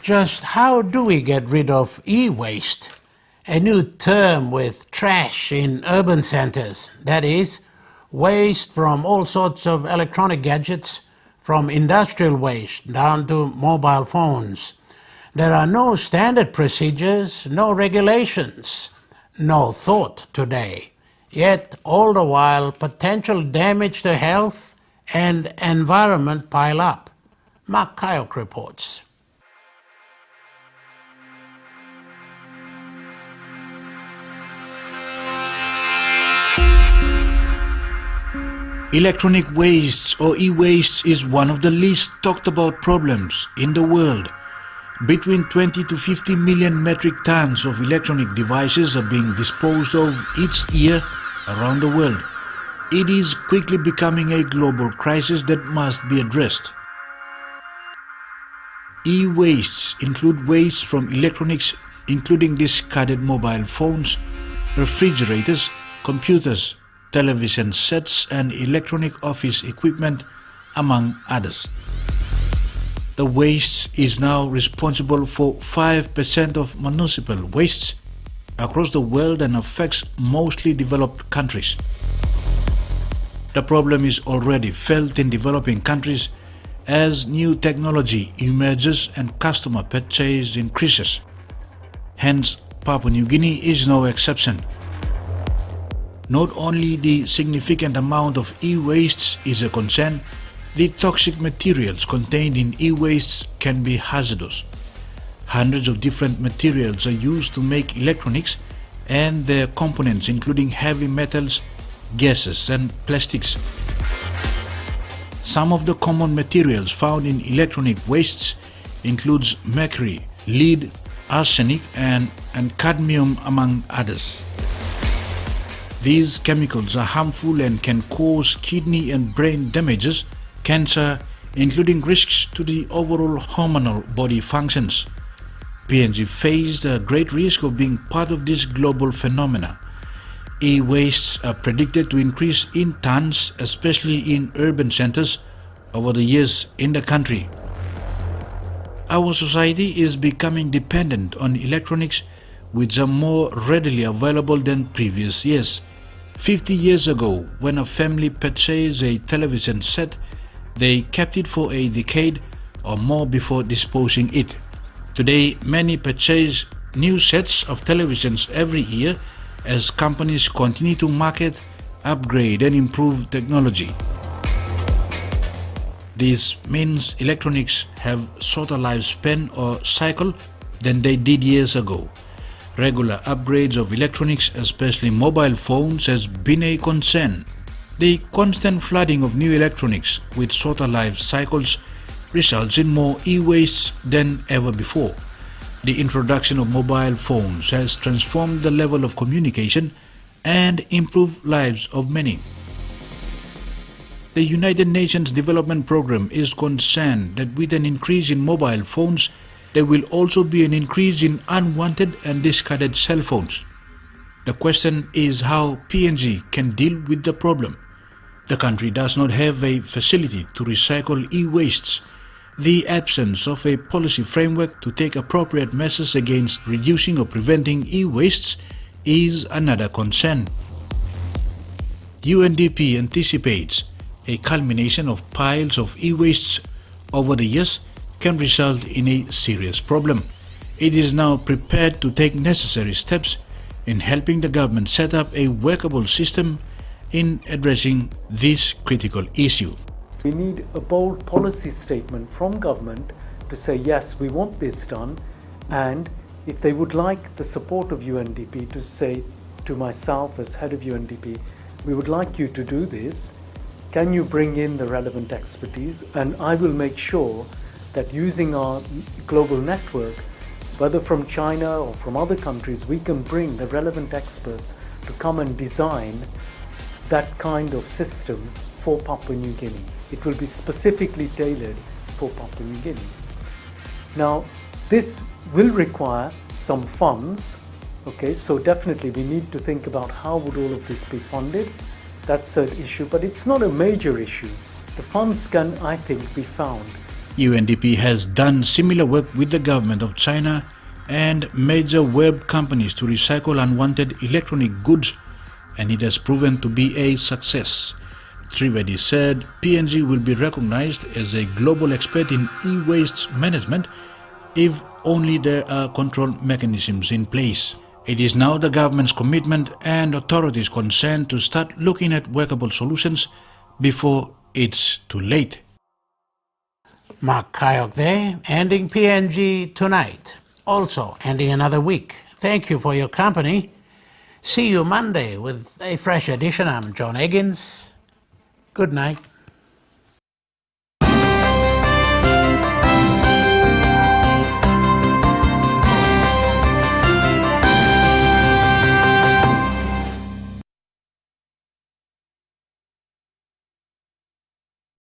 just how do we get rid of e-waste? A new term with trash in urban centers, that is, waste from all sorts of electronic gadgets, from industrial waste down to mobile phones. There are no standard procedures, no regulations, no thought today. Yet all the while potential damage to health and environment pile up. Mark Kayok reports. Electronic waste or e-waste is one of the least talked about problems in the world. Between 20 to 50 million metric tons of electronic devices are being disposed of each year around the world. It is quickly becoming a global crisis that must be addressed. E-wastes include waste from electronics, including discarded mobile phones, refrigerators, computers, television sets and electronic office equipment, among others. The waste is now responsible for 5% of municipal wastes across the world and affects mostly developed countries. The problem is already felt in developing countries as new technology emerges and customer purchase increases. Hence, Papua New Guinea is no exception. Not only the significant amount of e-wastes is a concern, the toxic materials contained in e-wastes can be hazardous. Hundreds of different materials are used to make electronics and their components, including heavy metals, gases and plastics. Some of the common materials found in electronic wastes includes mercury, lead, arsenic and cadmium, among others. These chemicals are harmful and can cause kidney and brain damages, cancer, including risks to the overall hormonal body functions. PNG faced a great risk of being part of this global phenomena. E-wastes are predicted to increase in tons, especially in urban centers, over the years in the country. Our society is becoming dependent on electronics, which are more readily available than previous years. 50 years ago, when a family purchased a television set, they kept it for a decade or more before disposing it. Today, many purchase new sets of televisions every year as companies continue to market, upgrade and improve technology. This means electronics have shorter lifespan or cycle than they did years ago. Regular upgrades of electronics, especially mobile phones, has been a concern. The constant flooding of new electronics with shorter life cycles results in more e-wastes than ever before. The introduction of mobile phones has transformed the level of communication and improved lives of many. The United Nations Development Programme is concerned that with an increase in mobile phones, there will also be an increase in unwanted and discarded cell phones. The question is how PNG can deal with the problem. The country does not have a facility to recycle e-wastes. The absence of a policy framework to take appropriate measures against reducing or preventing e-wastes is another concern. UNDP anticipates a culmination of piles of e-wastes over the years can result in a serious problem. It is now prepared to take necessary steps in helping the government set up a workable system in addressing this critical issue. We need a bold policy statement from government to say, yes, we want this done, and if they would like the support of UNDP, to say to myself as head of UNDP, we would like you to do this, can you bring in the relevant expertise, and I will make sure that using our global network, whether from China or from other countries, we can bring the relevant experts to come and design that kind of system for Papua New Guinea. It will be specifically tailored for Papua New Guinea. Now, this will require some funds, okay, so definitely we need to think about how would all of this be funded. That's an issue, but it's not a major issue. The funds can, I think, be found UNDP has done similar work with the government of China and major web companies to recycle unwanted electronic goods, and it has proven to be a success. Trivedi said PNG will be recognized as a global expert in e-waste management if only there are control mechanisms in place. It is now the government's commitment and authorities concerned to start looking at workable solutions before it's too late. Mark Kayok there, ending PNG tonight. Also ending another week. Thank you for your company. See you Monday with a fresh edition. I'm John Eggins. Good night.